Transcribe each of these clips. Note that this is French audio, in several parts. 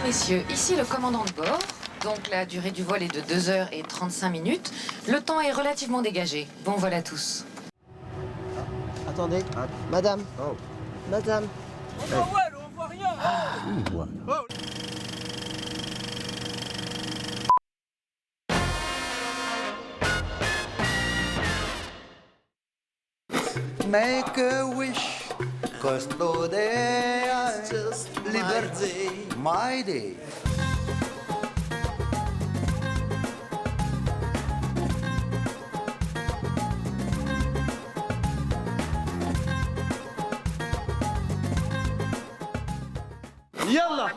messieurs, ici le commandant de bord. Donc la durée du vol est de 2 heures et 35 minutes. Le temps est relativement dégagé. Bon vol à tous. Attendez, madame. Oh. Madame. On voit rien. Make a wish, cause today is just liberty, my day. يلا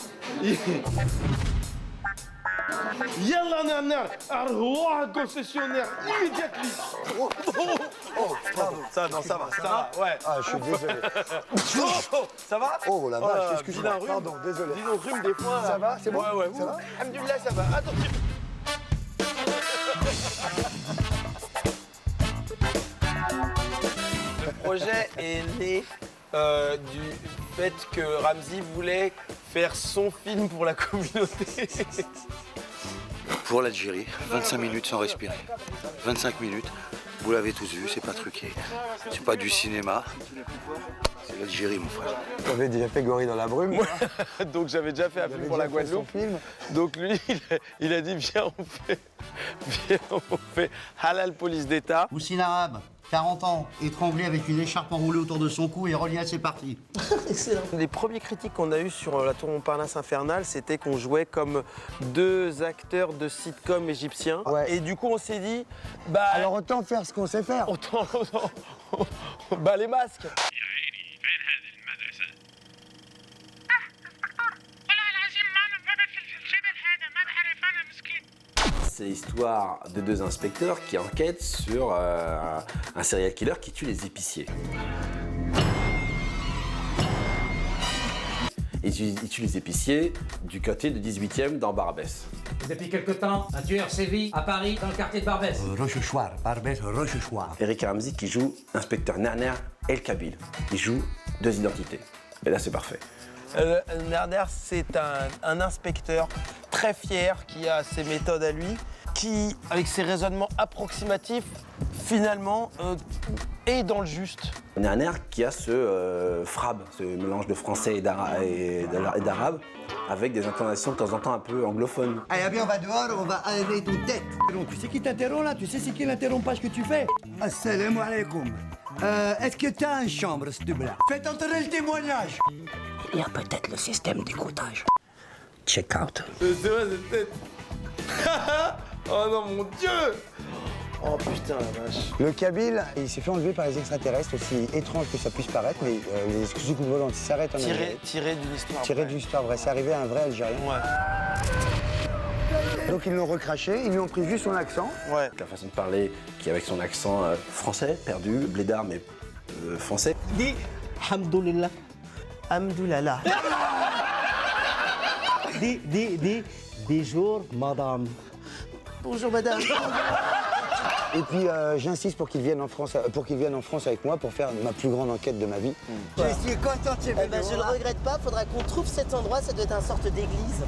يلا نعمل أروح concessionnaire immédiatement. Ça, non, ça va, ouais. Ah, je suis désolé. Ça va? Oh la vache, excuse-moi. Dis-le, Pardon, désolé. Dis donc, rhume des fois. Ça va, c'est bon? Ouais, Ça va? Alhamdoulilah, ça va. Attention. Le projet est né du fait que Ramzy voulait faire son film pour la communauté. Pour l'Algérie, 25 minutes sans respirer. 25 minutes, vous l'avez tous vu, c'est pas truqué. C'est pas du cinéma, c'est l'Algérie, mon frère. Tu avais déjà fait Gorille dans la brume. Donc j'avais déjà fait un film pour la Guadeloupe. Donc lui, il a dit viens on fait Halal Police d'État. Moussine arabe, 40 ans, étranglé avec une écharpe enroulée autour de son cou et relié à ses parties. Excellent. Les premières critiques qu'on a eues sur la tour Montparnasse infernale, c'était qu'on jouait comme deux acteurs de sitcom égyptiens. Ouais. Et du coup, on s'est dit, bah. Alors autant faire ce qu'on sait faire. Autant. Bah, les masques. C'est l'histoire de deux inspecteurs qui enquêtent sur un serial killer qui tue les épiciers. Il tue les épiciers du côté de 18e dans Barbès. Depuis quelque temps, un tueur sévit à Paris, dans le quartier de Barbès. Rochechouart, Barbès, Rochechouart. Eric Ramzy qui joue inspecteur Nerner El Kabil. Il joue deux identités. Et là, c'est parfait. Nerner, c'est un inspecteur très fier qui a ses méthodes à lui, qui, avec ses raisonnements approximatifs, finalement, est dans le juste. Nerner qui a ce frab, ce mélange de français et d'arabe, avec des intonations de temps en temps un peu anglophones. Allez, bien, on va dehors, on va enlever ton tête. Tu sais qui t'interrompt là? Tu sais c'est qui n'interrompt pas ce que tu fais? Assalamu alaikum. Est-ce que t'as une chambre, s'il te plaît? Faites entrer le témoignage. Il y a peut-être le système d'écoutage. Check out. C'est vrai, cette tête. Oh non, mon Dieu. Oh putain, la vache. Le Kabyle, il s'est fait enlever par les extraterrestres, aussi étrange que ça puisse paraître, mais les soucoupes volantes s'arrêtent en Algérie. Tiré d'une histoire. Tiré d'une histoire vraie, c'est arrivé à un vrai Algérien. Ouais. Donc ils l'ont recraché, ils lui ont pris juste son accent. Ouais. La façon de parler qui est avec son accent français, perdu, blédard mais français. Dis, Hamdoulillah. Hamdoulillah. Des jours, madame. Bonjour, madame. Et puis j'insiste pour qu'il vienne en France, avec moi pour faire ma plus grande enquête de ma vie. Je suis content de Je le regrette pas, faudra qu'on trouve cet endroit, ça doit être une sorte d'église.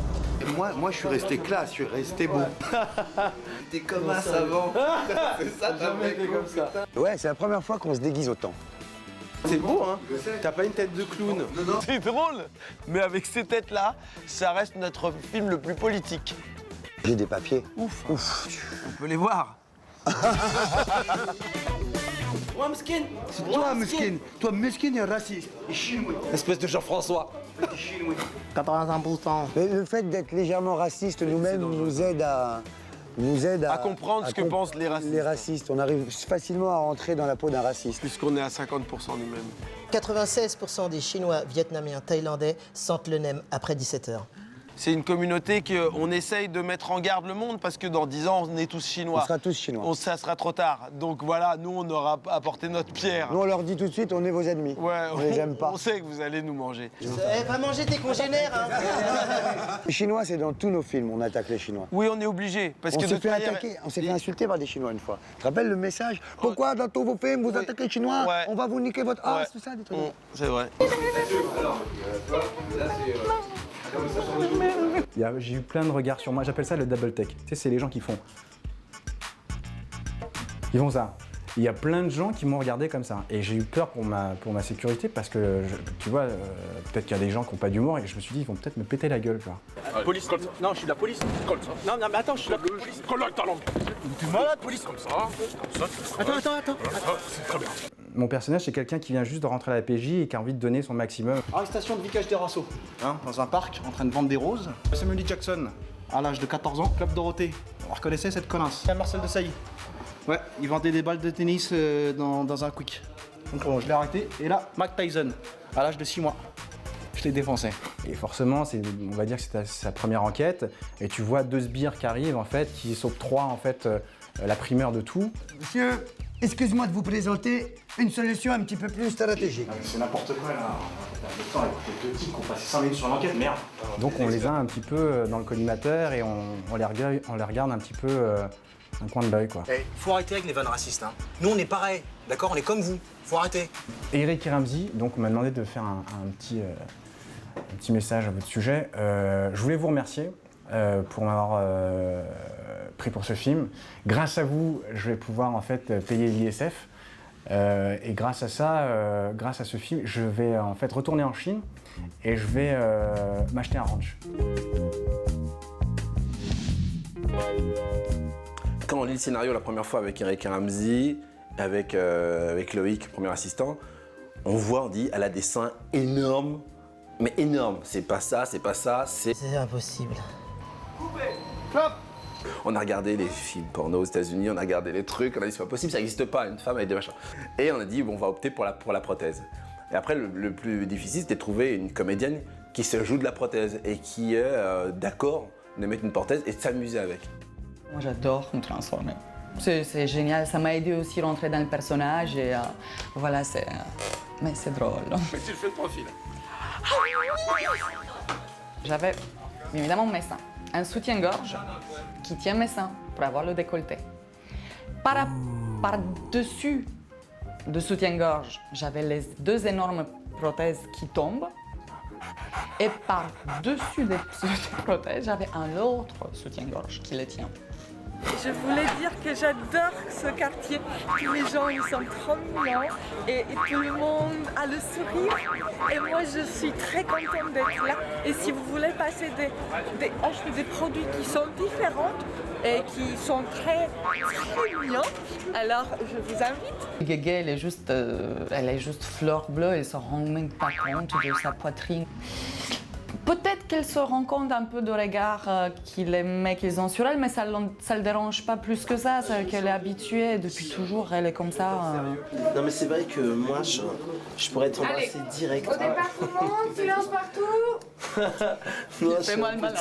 Moi, je suis resté classe, je suis resté beau. T'es comme un savant. C'est ça, Jamais été comme ça. Ouais, c'est la première fois qu'on se déguise autant. C'est beau, hein? T'as pas une tête de clown. Non. C'est drôle, mais avec ces têtes-là, ça reste notre film le plus politique. J'ai des papiers. Ouf. On peut les voir. Toi, Meskin. C'est toi, Meskin. Toi, Meskin est raciste. Et chinois. Espèce de Jean-François. 85%. Mais le fait d'être légèrement raciste nous-mêmes nous aide à comprendre ce que pensent les racistes. Les racistes, on arrive facilement à rentrer dans la peau d'un raciste. Puisqu'on est à 50% nous-mêmes. 96% des Chinois, Vietnamiens, Thaïlandais sentent le nem après 17h. C'est une communauté qu'on essaye de mettre en garde le monde parce que dans 10 ans, on est tous chinois. On sera tous chinois. Ça sera trop tard. Donc voilà, nous, on aura apporté notre pierre. Nous, on leur dit tout de suite, on est vos ennemis. Ouais, on les aime pas. On sait que vous allez nous manger. Va manger tes congénères, hein. Les Chinois, c'est dans tous nos films, on attaque les Chinois. Oui, on est obligé. Parce On que s'est fait attaquer, on s'est fait insulter par des Chinois une fois. Tu te rappelles le message? Pourquoi dans tous vos films, vous attaquez les Chinois? Ouais. On va vous niquer votre as, tout ça, des trucs. C'est vrai. J'ai eu plein de regards sur moi, j'appelle ça le double take. Tu sais, c'est les gens qui font... Ils font ça. Il y a plein de gens qui m'ont regardé comme ça. Et j'ai eu peur pour ma sécurité parce que, tu vois, peut-être qu'il y a des gens qui n'ont pas d'humour et je me suis dit, ils vont peut-être me péter la gueule, tu vois. Police, Colt. Non, je suis de la police. Colt. Non, mais attends, je suis de la police. Colt avec ta langue. T'es malade, police. Comme ça. Attends. C'est très bien. Mon personnage, c'est quelqu'un qui vient juste de rentrer à la PJ et qui a envie de donner son maximum. Arrestation de Vicage des Rassos, dans un parc, en train de vendre des roses. Samuel L. Jackson, à l'âge de 14 ans, Club Dorothée. On reconnaissait cette connasse. Marcel Desailly. Ouais, il vendait des balles de tennis dans un quick. Donc bon, je l'ai arrêté. Et là, Mike Tyson, à l'âge de 6 mois. Je l'ai défoncé. Et forcément, on va dire que c'est sa première enquête. Et tu vois 2 sbires qui arrivent, en fait, qui s'octroient en fait la primeur de tout. Monsieur, excuse-moi de vous présenter une solution un petit peu plus stratégique. C'est n'importe quoi là. Le temps, il y a 2 types qui ont passé 5 minutes sur l'enquête, merde. Donc on les a un petit peu dans le collimateur et on les regarde un petit peu un coin de l'œil, quoi. Hey, faut arrêter avec les vannes racistes, hein. Nous, on est pareil, d'accord? On est comme vous. Faut arrêter. Et Eric et Ramsey, donc, m'a demandé de faire un petit message à votre sujet. Je voulais vous remercier pour m'avoir pris pour ce film. Grâce à vous, je vais pouvoir en fait payer l'ISF. Et grâce à ça, grâce à ce film, je vais en fait retourner en Chine et je vais m'acheter un ranch. Quand on lit le scénario la première fois avec Eric et Ramsey, avec Loïc, premier assistant, on voit, on dit, elle a des seins énormes, mais énormes. C'est pas ça, c'est pas ça, c'est... C'est impossible. On a regardé les films porno aux États-Unis, on a regardé les trucs, on a dit c'est pas possible, ça n'existe pas, une femme avec des machins. Et on a dit bon, on va opter pour la prothèse. Et après, le plus difficile, c'était de trouver une comédienne qui se joue de la prothèse et qui est d'accord de mettre une prothèse et de s'amuser avec. Moi, j'adore me transformer. C'est génial, ça m'a aidé aussi à rentrer dans le personnage et voilà, mais c'est drôle. Mais tu le fais le profil. J'avais évidemment mes seins, un soutien-gorge qui tient mes seins pour avoir le décolleté. Par-dessus le soutien-gorge, j'avais les 2 énormes prothèses qui tombent. Et par-dessus les prothèses, j'avais un autre soutien-gorge qui les tient. Je voulais dire que j'adore ce quartier. Les gens, ils sont trop mignons et tout le monde a le sourire. Et moi, je suis très contente d'être là. Et si vous voulez passer acheter des produits qui sont différents et qui sont très mignons, alors je vous invite. Guégué, elle est juste fleur bleue, elle se rend même pas compte de sa poitrine. Peut-être qu'elle se rend compte un peu du regard que les mecs ils ont sur elle, mais ça le dérange pas plus que ça, c'est qu'elle est habituée, depuis toujours elle est comme ça. Non mais c'est vrai que moi je pourrais être embrassé direct. Au départ tout le monde, silence partout. Fais-moi le malin.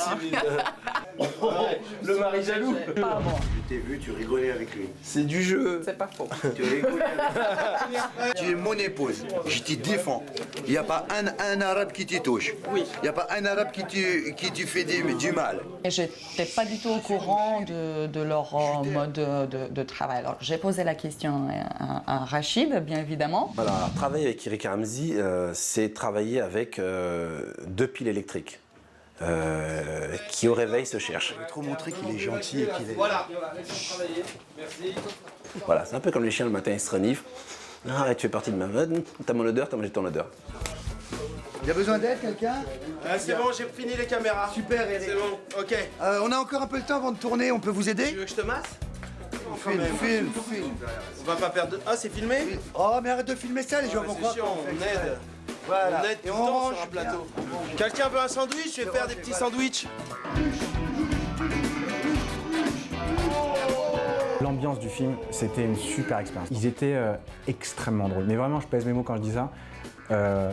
Le mari jaloux. Pas bon. Je t'ai vu, tu rigolais avec lui. C'est du jeu. C'est pas faux. Tu rigolais avec lui. Tu es mon épouse, je te défends. Il n'y a pas un arabe qui te touche. Oui. Il n'y a pas un arabe qui te fait du mal. Et j'étais pas du tout au courant de leur mode de travail. Alors j'ai posé la question à Rachid, bien évidemment. Voilà, travailler avec Eric et Ramsey, c'est travailler avec 2 piles électriques. Qui au réveil se cherche. Je vais trop montrer qu'il est gentil et qu'il est... Voilà, travailler. Merci. Voilà, c'est un peu comme les chiens le matin, ils se reniflent. Ah, tu fais partie de ma mode, t'as mon odeur, t'as mangé ton odeur. Il y a besoin d'aide, quelqu'un? C'est bon, j'ai fini les caméras. Super, Eric. C'est bon, ok. On a encore un peu de temps avant de tourner, on peut vous aider? Tu veux que je te masse? Filme. On va pas perdre de... Ah, c'est filmé? Oh, mais arrête de filmer ça, les gens vont croire C'est chiant, qu'on fait on exprès. aide. Voilà. On aide tout le temps sur un plateau. Quelqu'un veut un sandwich? Je vais faire des petits sandwichs. L'ambiance du film, c'était une super expérience. Ils étaient extrêmement drôles. Mais vraiment, je pèse mes mots quand je dis ça.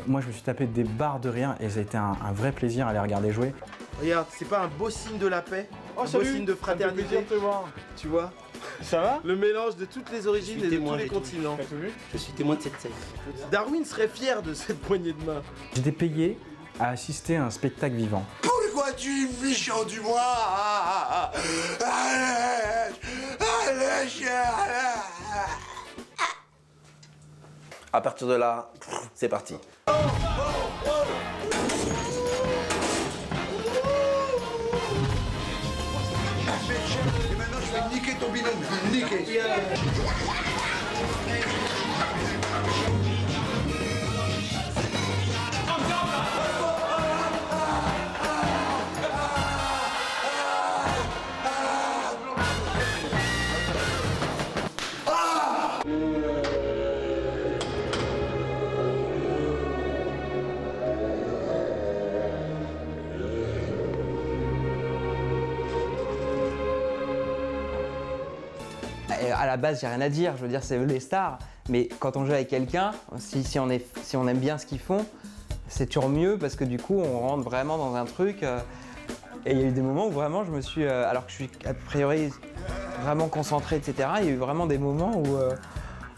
Moi, je me suis tapé des barres de rire et ça a été un vrai plaisir à les regarder jouer. Regarde, c'est pas un beau signe de la paix, un beau signe de fraternité. Tu vois? Ça va? Le mélange de toutes les origines et de tous les continents. Je suis témoin de cette scène. Darwin serait fier de cette poignée de main. J'étais payé à assister à un spectacle vivant. Pourquoi tu es méchant du moi? À partir de là, c'est parti. À la base, j'ai rien à dire, je veux dire, c'est eux les stars. Mais quand on joue avec quelqu'un, si on aime bien ce qu'ils font, c'est toujours mieux parce que du coup, on rentre vraiment dans un truc. Et il y a eu des moments où vraiment, je me suis. Alors que je suis a priori vraiment concentré, etc., il y a eu vraiment des moments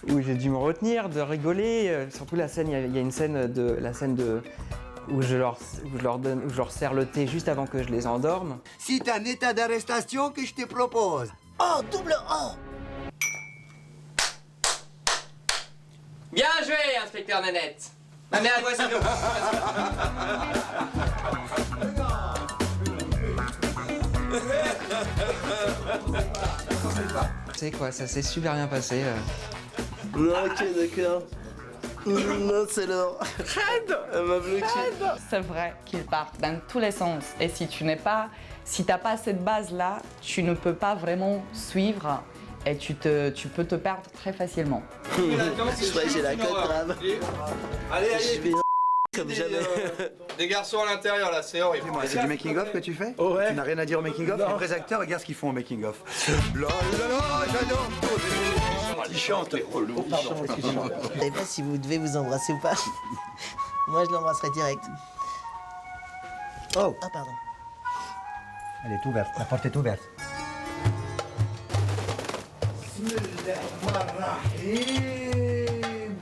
où j'ai dû me retenir, de rigoler. Surtout la scène, il y a une scène où je leur sers le thé juste avant que je les endorme. C'est un état d'arrestation que je te propose. Oh, double oh. Bien joué, inspecteur Nanette. Ma mère, voici nous. C'est quoi, ça s'est super bien passé. Ok, d'accord. Non, c'est l'heure. Elle m'a bloqué. C'est vrai qu'ils partent dans tous les sens. Et si t'as pas cette base-là, tu ne peux pas vraiment suivre et tu peux te perdre très facilement. Je crois que j'ai la cote grave. Allez, Je vais comme jamais. Des garçons à l'intérieur là, c'est horrible. C'est du making-of que tu fais? Ouais. Tu n'as rien à dire au making-of? Les vrais acteurs, regarde ce qu'ils font au making-of. Là, j'adore. Ils chantent. Oh, pardon, excusez-moi. Je ne savais pas si vous devez vous embrasser ou pas. Moi, je l'embrasserai direct. Oh. Ah, pardon. Elle est ouverte, la porte est ouverte.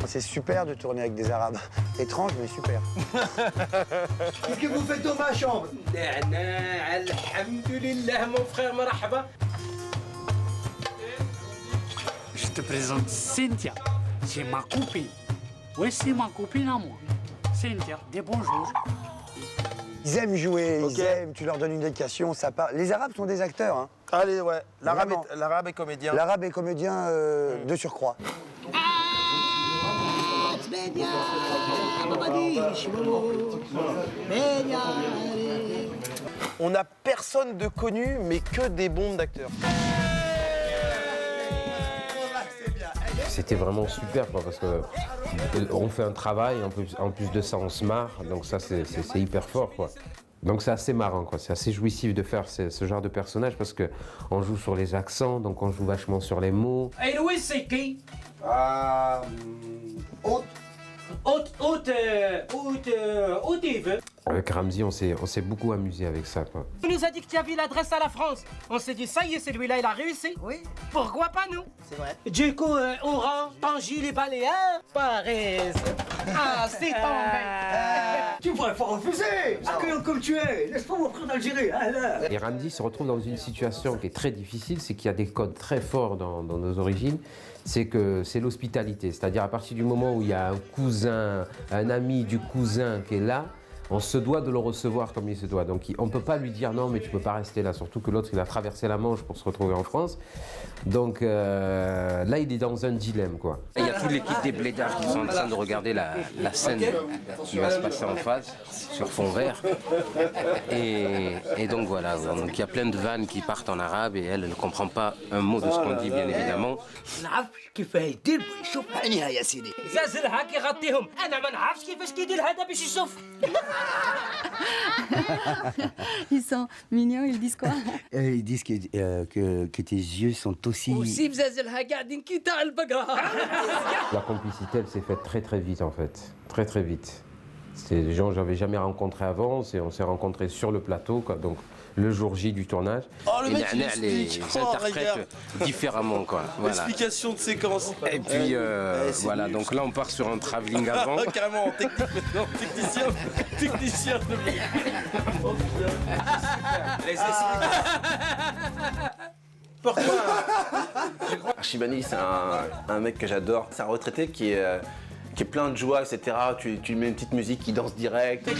C'est super de tourner avec des Arabes. Étrange, mais super. Qu'est-ce que vous faites dans ma chambre? Alhamdulillah, mon frère, marhaba. Je te présente Cynthia. C'est ma copine. Oui, c'est ma copine à moi. Cynthia, des bonjours. Ils aiment jouer, ils aiment, tu leur donnes une éducation, ça part. Les Arabes sont des acteurs, hein. Allez, ouais. L'arabe est comédien. L'Arabe est comédien de surcroît. On n'a personne de connu, mais que des bombes d'acteurs. C'était vraiment super quoi, parce que on fait un travail, en plus de ça on se marre, donc ça c'est hyper fort quoi. Donc c'est assez marrant quoi, c'est assez jouissif de faire ce genre de personnage parce que on joue sur les accents, donc on joue vachement sur les mots. Et Louis c'est qui? Haute, Yves. Avec Ramzy on s'est beaucoup amusé avec ça quoi. Il nous a dit que tu avais l'adresse à la France. On s'est dit ça y est, celui-là il a réussi. Oui. Pourquoi pas nous? C'est vrai. Du coup, Oran, Tangy, les Baléares, Paris. Ah, c'est tombé. Tu ne pourrais pas refuser. Accueillant comme tu es. Laisse-moi m'offrir d'Algérie. Et Ramzy se retrouve dans une situation qui est très difficile, c'est qu'il y a des codes très forts dans nos origines. C'est que c'est l'hospitalité, c'est-à-dire à partir du moment où il y a un cousin, un ami du cousin qui est là, on se doit de le recevoir comme il se doit. Donc on ne peut pas lui dire non mais tu ne peux pas rester là, surtout que l'autre il a traversé la Manche pour se retrouver en France. Donc là il est dans un dilemme quoi. Il y a toute l'équipe des blédards qui sont en train de regarder la scène qui va se passer en face, sur fond vert. Et donc voilà, donc il y a plein de vannes qui partent en arabe et elle ne comprend pas un mot de ce qu'on dit bien évidemment. كيف يدير يشوف عينيها يا سيدي. زازلها كيغطيهم، أنا ما نعرفش كيفاش كيدير هذا باش يشوف. Ils sont mignons, ils disent quoi? Ils disent que tes yeux sont aussi... La complicité elle s'est faite très très vite en fait, très très vite. C'est des gens que j'avais jamais rencontrés avant, on s'est rencontrés sur le plateau quoi, donc le jour J du tournage. Oh, le mec, il les explique. interprète différemment quoi. Voilà. Explication de séquence. Et puis voilà, donc là on part sur un travelling avant. Carrément, technique maintenant, technicien de Les Archibani, c'est un mec que j'adore. C'est un retraité qui qui est plein de joie, etc. Tu lui mets une petite musique qui danse direct. Ouais,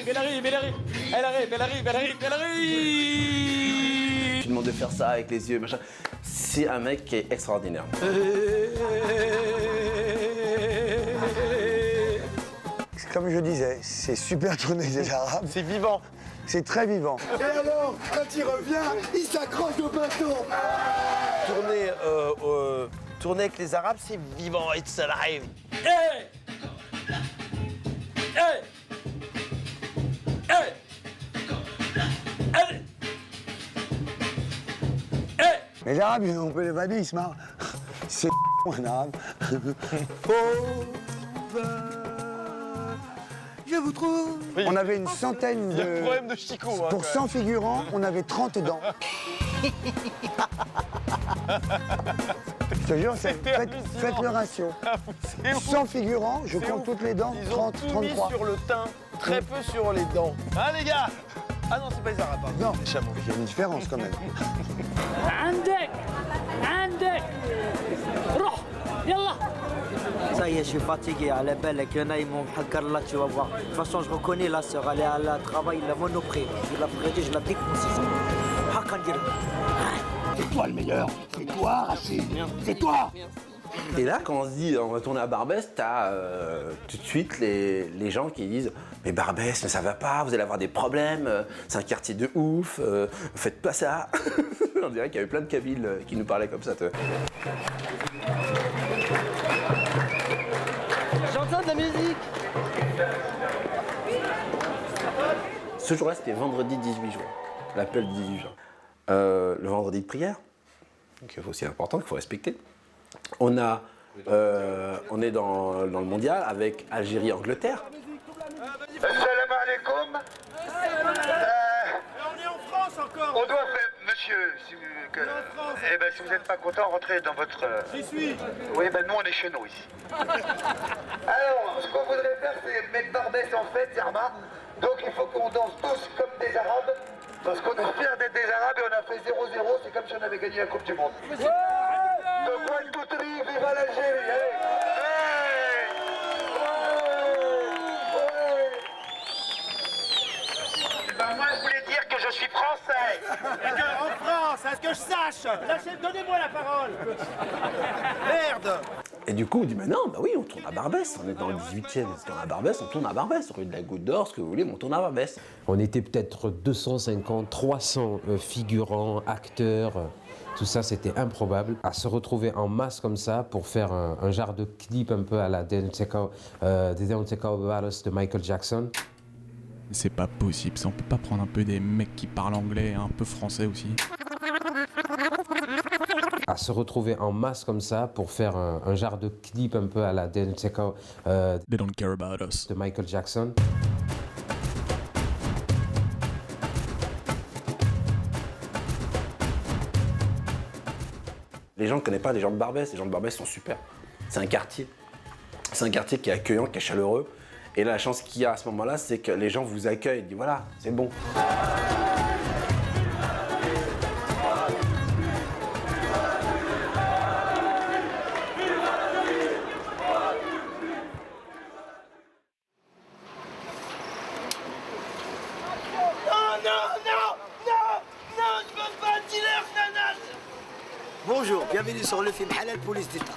elle arrive. Tu demandes de faire ça avec les yeux, machin. C'est un mec qui est extraordinaire. Comme je disais, c'est super tourné des Arabes. C'est vivant. C'est très vivant. Et alors, quand il revient, il s'accroche au bateau. Tourner avec les Arabes, c'est vivant et ça arrive. Hey! Hey! Hey! Hey! Hey! Mais les Arabes, on peut les vanner, ils se marrent. C'est un Arabe. Je vous trouve. Oui. On avait une centaine de. Il y a le problème de Chico. Hein, pour 100 figurants, on avait 30 dents. Je te jure, faites le ratio. 100 figurants, je compte toutes les dents, 30, Ils ont tout 33. mis sur le teint, très peu sur les dents. Hein les gars? Ah non, c'est pas les Arabes, pardon. Non, les chameaux. il y a une différence quand même. عندك روح يلا. Ça y est, je suis fatigué. À la belle, avec le naïmon, là, tu vas voir. De toute façon, je reconnais la sœur, elle est à la travail, la monoprix. Je la ferai, je la défonce. C'est toi le meilleur. C'est toi, Rachid. C'est toi. Et là, quand on se dit on va tourner à Barbès, t'as tout de suite les gens qui disent mais Barbès, mais ça va pas, vous allez avoir des problèmes, c'est un quartier de ouf, faites pas ça. On dirait qu'il y avait plein de Kabyles qui nous parlaient comme ça. J'entends de la musique. Ce jour-là, c'était vendredi 18 juin, l'appel du 18 juin. Le vendredi de prière, donc c'est aussi important qu'il faut respecter. On est dans le mondial avec Algérie-Angleterre. Salam alaikum. On est en France encore. On doit faire, monsieur, si vous n'êtes pas content, rentrez dans votre... J'y suis. Oui, ben nous on est chez nous ici. Alors, ce qu'on voudrait faire, c'est mettre Barbès en fête, Zerma. Donc il faut qu'on danse tous comme des Arabes. Parce qu'on est fiers d'être des Arabes et on a fait 0-0, c'est comme si on avait gagné la Coupe du Monde. Donc one, two, three, viva l'Algérie. Ben moi je voulais dire que je suis français. Et qu'en France, à ce que je sache, donnez-moi la parole. Merde. Et du coup, on dit, mais non, bah oui, on tourne à Barbès. On est dans le 18e, on tourne à Barbès, on tourne à Barbès. Rue de la Goutte d'Or, ce que vous voulez, mais on tourne à Barbès. On était peut-être 250, 300 figurants, acteurs. Tout ça, c'était improbable. À se retrouver en masse comme ça pour faire un genre de clip un peu à la They Don't Take About Us de Michael Jackson. C'est pas possible, ça. On peut pas prendre un peu des mecs qui parlent anglais, un peu français aussi. À se retrouver en masse comme ça pour faire un genre de clip un peu à la They Don't Care About Us de Michael Jackson. Les gens ne connaissent pas les gens de Barbès. Les gens de Barbès sont super. C'est un quartier. C'est un quartier qui est accueillant, qui est chaleureux. Et là, la chance qu'il y a à ce moment-là, c'est que les gens vous accueillent et disent voilà, c'est bon. Bonjour, bienvenue sur le film Halal Police d'État.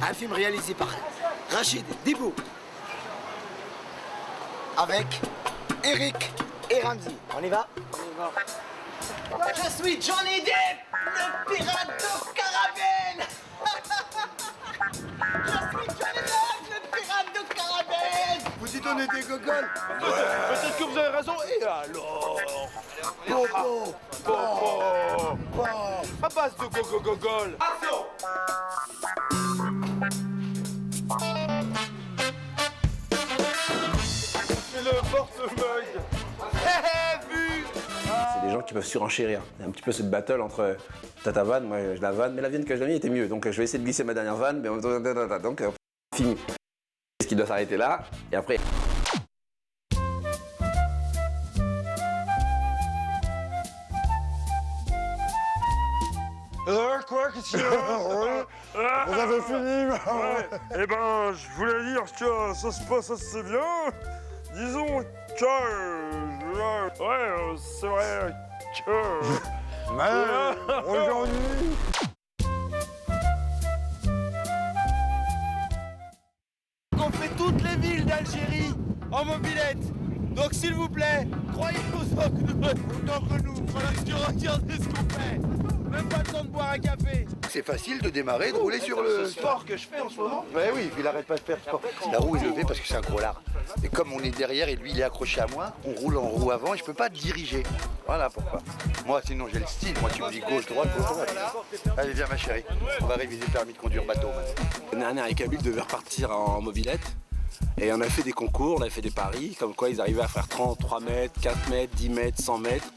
Un film réalisé par Rachid Dibou. Avec Eric et Ramzi. On y va? Je suis Johnny Depp, le pirate de Caravelle. Je suis Johnny Depp, le pirate de Caravelle. Vous dites on est des gogoles. Peut-être que vous avez raison. Et alors? Popo. Popo. À base de go-go-go-gol. C'est le porte-mug. Vu. C'est des gens qui peuvent surenchérir. C'est un petit peu cette battle entre t'as ta vanne, moi je la vanne, mais la vanne que je l'ai mis était mieux. Donc je vais essayer de glisser ma dernière vanne, mais donc fini. Ce qui doit s'arrêter là, et après. Quoi, qu'est-ce qu'il y a? Vous avez fini? Ouais. Eh ben, je voulais dire que ça se passe assez bien. Disons que... c'est vrai que... Mais aujourd'hui... On fait toutes les villes d'Algérie en mobilette. Donc s'il vous plaît, croyez autant que nous. Voilà ce que regardez ce qu'on fait. Même pas le temps de boire un café. C'est facile de démarrer, de rouler sur le sport que je fais en ce moment. Ouais, oui, il arrête pas de faire sport. La roue est levée parce que c'est un gros lard. Et comme on est derrière et lui il est accroché à moi, on roule en roue avant et je peux pas diriger. Voilà pourquoi. Moi sinon j'ai le style, moi tu me dis gauche, droite, gauche, droite. Allez viens ma chérie, on va réviser le permis de conduire bateau maintenant. Nana et Kabyle devaient repartir en mobilette. Et on a fait des concours, on a fait des paris, comme quoi ils arrivaient à faire 33 mètres, 4 mètres, 10 mètres, 100 mètres.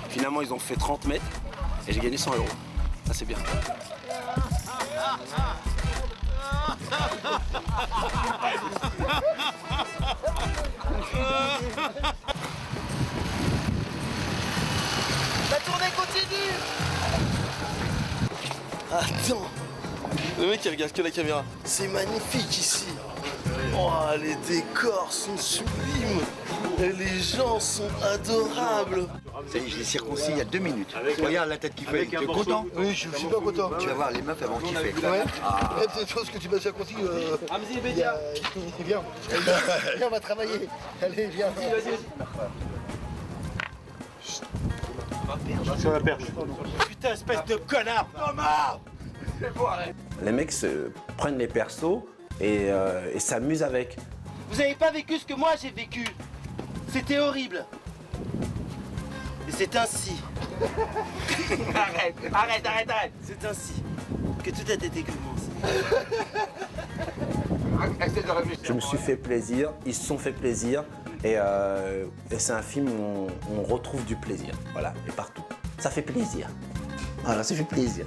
Finalement, ils ont fait 30 mètres et j'ai gagné 100 €. Ça, c'est bien. La tournée continue. Attends, le mec il regarde que la caméra. C'est magnifique ici. Oh, les décors sont sublimes. Et les gens sont adorables. Ça y est, je l'ai circoncis il y a 2 minutes. Regarde la tête qu'il fait. Tu es content? Oui, je suis super content. Tu vas voir les meufs, elles vont kiffer. Ouais. Cette chose que tu m'as circoncis. Viens, on va travailler. Allez, viens. Sur la perche. Putain, espèce de connard. Thomas. Les mecs prennent les persos et s'amusent avec. Vous avez pas vécu ce que moi j'ai vécu. C'était horrible. Et c'est ainsi. Arrête. C'est ainsi que tout a été commencé. Je me suis fait plaisir, ils se sont fait plaisir et c'est un film où on retrouve du plaisir, voilà, et partout. Ça fait plaisir. Voilà, ça fait plaisir.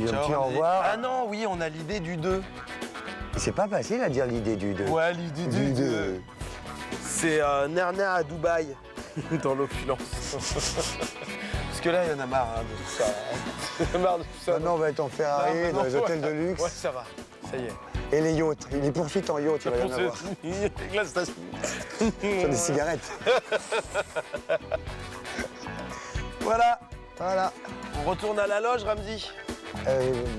Petit au revoir. Ah non, oui, on a l'idée du 2. C'est pas facile à dire l'idée du 2. Ouais, l'idée du 2. C'est Nerna à Dubaï, dans l'opulence. Parce que là, il y en a marre de tout ça. Il y en a marre de tout ça. Maintenant, on va être en Ferrari, dans les hôtels de luxe. Ouais, ça va, ça y est. Et les yachts. Les poursuites en yacht, il va y en avoir. Sur des cigarettes. Voilà. Voilà. On retourne à la loge, Ramzi.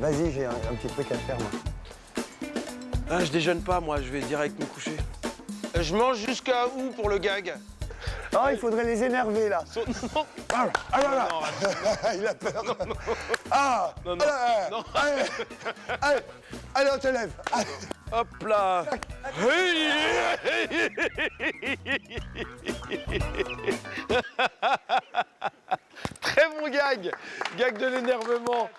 Vas-y, j'ai un petit truc à faire, moi. Ah, je déjeune pas, moi, je vais direct me coucher. Je mange jusqu'à où pour le gag? Oh, il faudrait les énerver, là. Non. Ah là là. Il a peur. Ah. Non. Allez, on te lève. Hop là. Très bon gag. Gag de l'énervement.